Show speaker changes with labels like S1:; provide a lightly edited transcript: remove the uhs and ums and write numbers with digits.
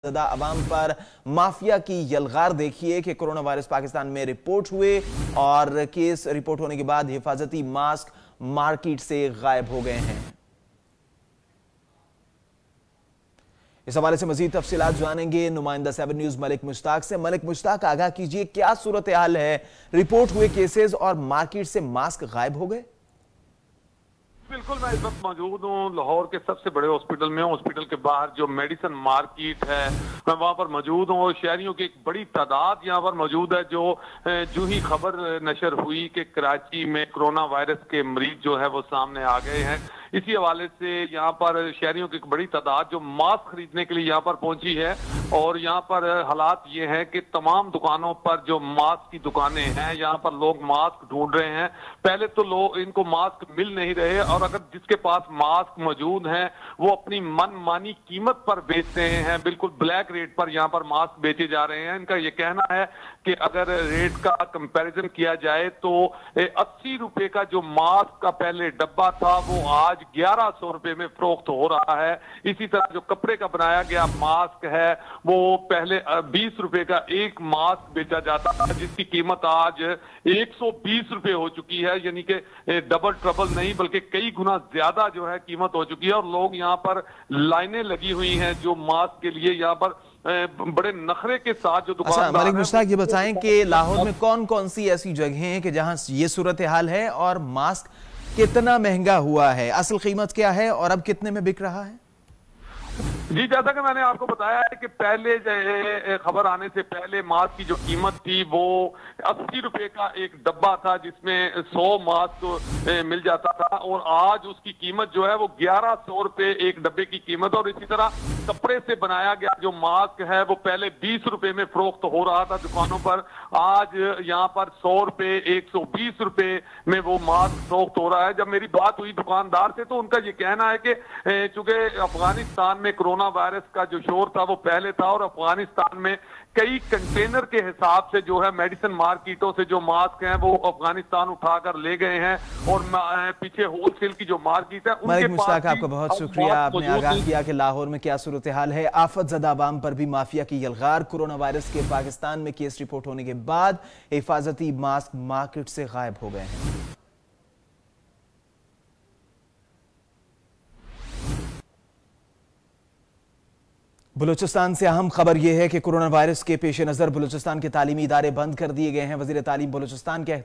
S1: زدہ عوام پر مافیا کی یلغار دیکھیے کہ کورونا وائرس پاکستان میں رپورٹ ہوئے اور کیس رپورٹ ہونے کے بعد حفاظتی ماسک مارکیٹ سے غائب ہو گئے ہیں۔ اس حوالے سے مزید تفصیلات جانیں گے نمائندہ 7 نیوز ملک مشتاق سے۔ ملک مشتاق، آگاہ کیجئے کیا صورتحال ہے؟ رپورٹ ہوئے کیسز اور مارکیٹ سے ماسک غائب ہو گئے؟
S2: بالکل، میں اس وقت موجود ہوں لاہور کے سب سے بڑے ہاسپٹل میں۔ ہاسپٹل کے باہر جو میڈیسن مارکیٹ ہے میں وہاں پر موجود ہوں اور شہریوں کی ایک بڑی تعداد یہاں پر موجود ہے جو ہی خبر نشر ہوئی کہ کراچی میں کرونا وائرس کے مریض جو ہے وہ سامنے آ گئے ہیں، اسی حوالے سے یہاں پر شہریوں کی ایک بڑی تعداد جو ماسک خریدنے کے لیے یہاں پر پہنچی ہے اور یہاں پر حالات یہ ہیں کہ تمام دکانوں پر جو ماسک کی دکانیں ہیں یہاں پر لوگ ماسک ڈھونڈ رہے ہیں۔ پہلے تو لوگ ان کو ماسک مل نہیں رہے اور اگر جس کے پاس ماسک موجود ہیں وہ اپنی من مانی قیمت پر بیچتے ہیں، بالکل بلیک ریٹ پر یہاں پر ماسک بیچے جا رہے ہیں۔ ان کا یہ کہنا ہے کہ اگر ریٹ کا کمپیریزن کیا جائے تو 80 روپے کا جو ماسک کا پہلے ڈبہ تھا وہ آج 1100 روپے میں فروخت ہو رہا ہے۔ اسی طرح جو کپڑے کا بنایا گیا ماسک ہے وہ پہلے 20 روپے کا ایک ماسک بیچا جاتا تھا جس کی قیمت آج 120 روپے ہو چکی ہے، یعنی کہ ڈبل ٹربل نہیں بلکہ کئی گنا زیادہ جو ہے قیمت ہو چکی ہے اور لوگ یہاں پر لائنیں لگی ہوئی ہیں جو ماسک کے لیے یہاں پر بڑے نخرے کے ساتھ جو دکاندار ہیں۔
S1: ملک مشتاق، یہ بتائیں کہ لاہور میں کون کون سی ایسی جگہیں ہیں کہ جہاں یہ صورتحال ہے اور ماسک کتنا مہنگا ہوا ہے؟ اصل قیمت کیا ہے اور اب کتنے میں بک رہا ہے؟
S2: جی، جیسا کہ میں نے آپ کو بتایا ہے کہ پہلے خبر آنے سے پہلے ماسک کی جو قیمت تھی وہ 80 روپے کا ایک ڈبہ تھا جس میں 100 ماسک مل جاتا تھا اور آج اس کی قیمت جو ہے وہ 1100 روپے ایک ڈبے کی قیمت۔ اور اسی طرح کپڑے سے بنایا گیا جو ماسک ہے وہ پہلے 20 روپے میں فروخت ہو رہا تھا دکانوں پر، آج یہاں پر 100 روپے 120 روپے میں وہ ماسک فروخت ہو رہا ہے۔ جب میری بات ہوئی دکاندار سے تو ان کا یہ کہنا ہے کہ چونکہ افغانستان میں کرونا وائرس کا جو شور تھا وہ پہلے تھا اور افغانستان میں کئی کنٹینر کے حساب سے جو ہے میڈیسن مارکیٹوں سے جو ماسک ہیں وہ افغانستان اٹھا کر لے گئے ہیں اور پیچھے ہول سیل کی جو مارکیٹ ہے ان کے پاس۔
S1: ملک مشتاق، آپ کا بہت شکریہ، آپ نے آگاہ کیا کہ لاہور میں کیا صورتحال ہے۔ آفت زدہ عوام پر بھی مافیا کی یلغار، کورونا وائرس کے پاکستان میں کیس رپورٹ ہونے کے بعد حفاظتی ماسک مارکیٹ سے غائب ہو گئے ہیں۔ بلوچستان سے اہم خبر یہ ہے کہ کورونا وائرس کے پیش نظر بلوچستان کے تعلیمی ادارے بند کر دیے گئے ہیں۔ وزیر تعلیم بلوچستان کے